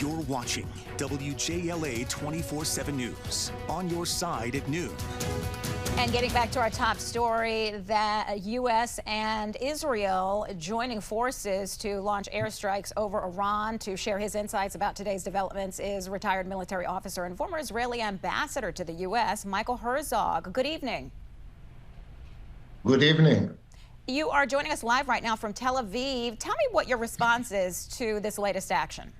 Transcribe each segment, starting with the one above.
You're watching WJLA 24/7 News, on your side at noon. And getting back to our top story, that U.S. and Israel joining forces to launch airstrikes over Iran. To share his insights about today's developments is retired military officer and former Israeli ambassador to the U.S., Michael Herzog. Good evening. Good evening. You are joining us live right now from Tel Aviv. Tell me what your response is to this latest action.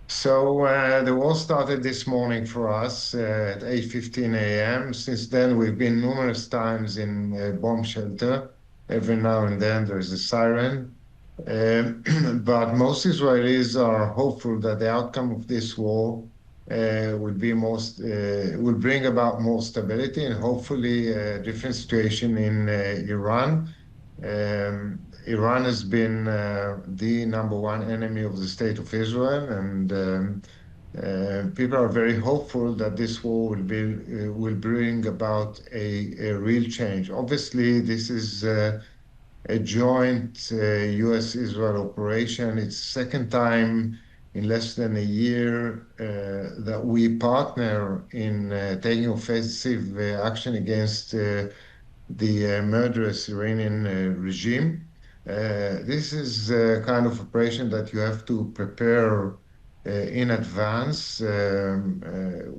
So the war started this morning for us at 8:15 a.m. Since then, we've been numerous times in bomb shelter. Every now and then there's a siren. But most Israelis are hopeful that the outcome of this war will bring about more stability and hopefully a different situation in Iran. Iran has been the number one enemy of the state of Israel, and people are very hopeful that this war will bring about a real change. Obviously, this is a joint U.S.-Israel operation. It's the second time in less than a year that we partner in taking offensive action against the murderous Iranian regime. This is a kind of operation that you have to prepare in advance.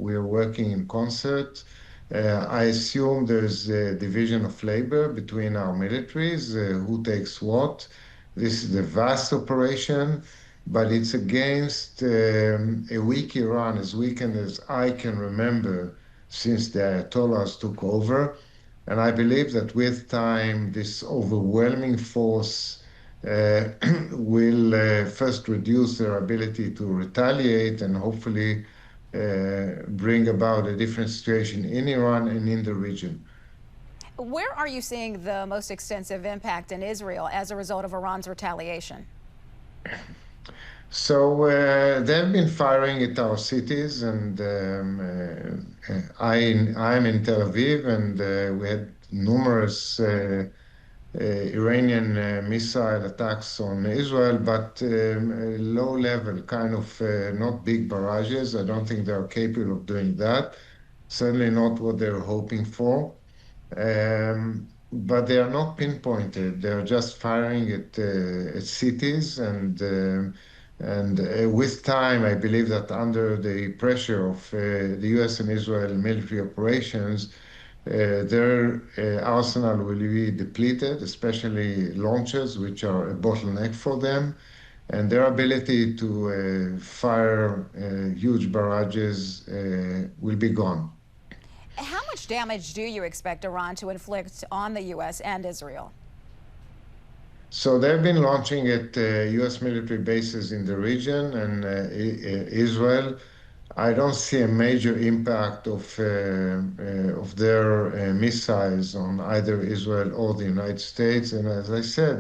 We are working in concert. I assume there's a division of labor between our militaries, who takes what. This is a vast operation, but it's against a weak Iran, as weakened as I can remember since the Ayatollahs took over. And I believe that with time, this overwhelming force will first reduce their ability to retaliate and hopefully bring about a different situation in Iran and in the region. Where are you seeing the most extensive impact in Israel as a result of Iran's retaliation? So they've been firing at our cities, and I'm in Tel Aviv, and we had numerous Iranian missile attacks on Israel, but low level, kind of not big barrages. I don't think they're capable of doing that. Certainly not what they're hoping for. But they are not pinpointed. They're just firing at cities, and with time, I believe that under the pressure of the U.S. and Israel military operations, their arsenal will be depleted, especially launchers, which are a bottleneck for them, and their ability to fire huge barrages will be gone. How much damage do you expect Iran to inflict on the U.S. and Israel? So they've been launching at U.S. military bases in the region and Israel. I don't see a major impact of their missiles on either Israel or the United States. And as I said,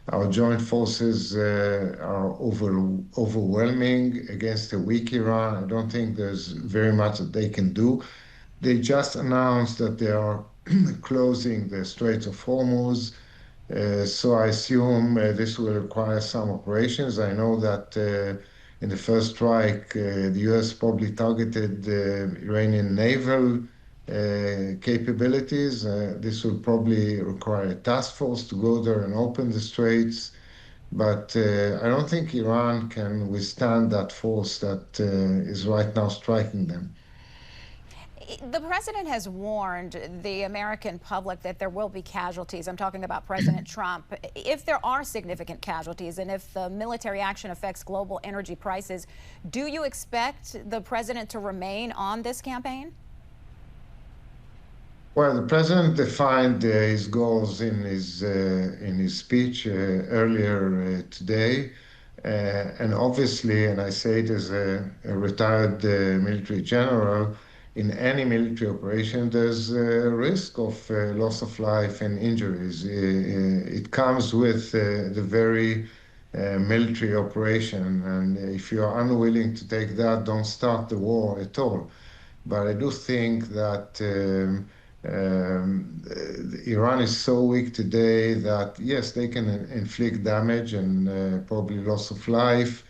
our joint forces are overwhelming against a weak Iran. I don't think there's very much that they can do. They just announced that they are closing the Straits of Hormuz. So I assume this will require some operations. I know that in the first strike, the U.S. probably targeted Iranian naval capabilities. This will probably require a task force to go there and open the straits. But I don't think Iran can withstand that force that is right now striking them. The president has warned the American public that there will be casualties. I'm talking about President Trump. If there are significant casualties and if the military action affects global energy prices, do you expect the president to remain on this campaign? Well, the president defined his goals in his speech earlier today. And obviously, and I say it as a retired military general, in any military operation, there's a risk of loss of life and injuries. It comes with the very military operation. And if you're unwilling to take that, don't start the war at all. But I do think that Iran is so weak today that, yes, they can inflict damage and probably loss of life.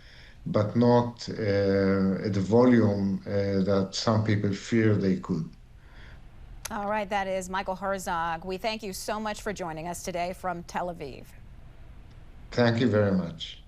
but not at the volume that some people fear they could. All right, that is Michael Herzog. We thank you so much for joining us today from Tel Aviv. Thank you very much.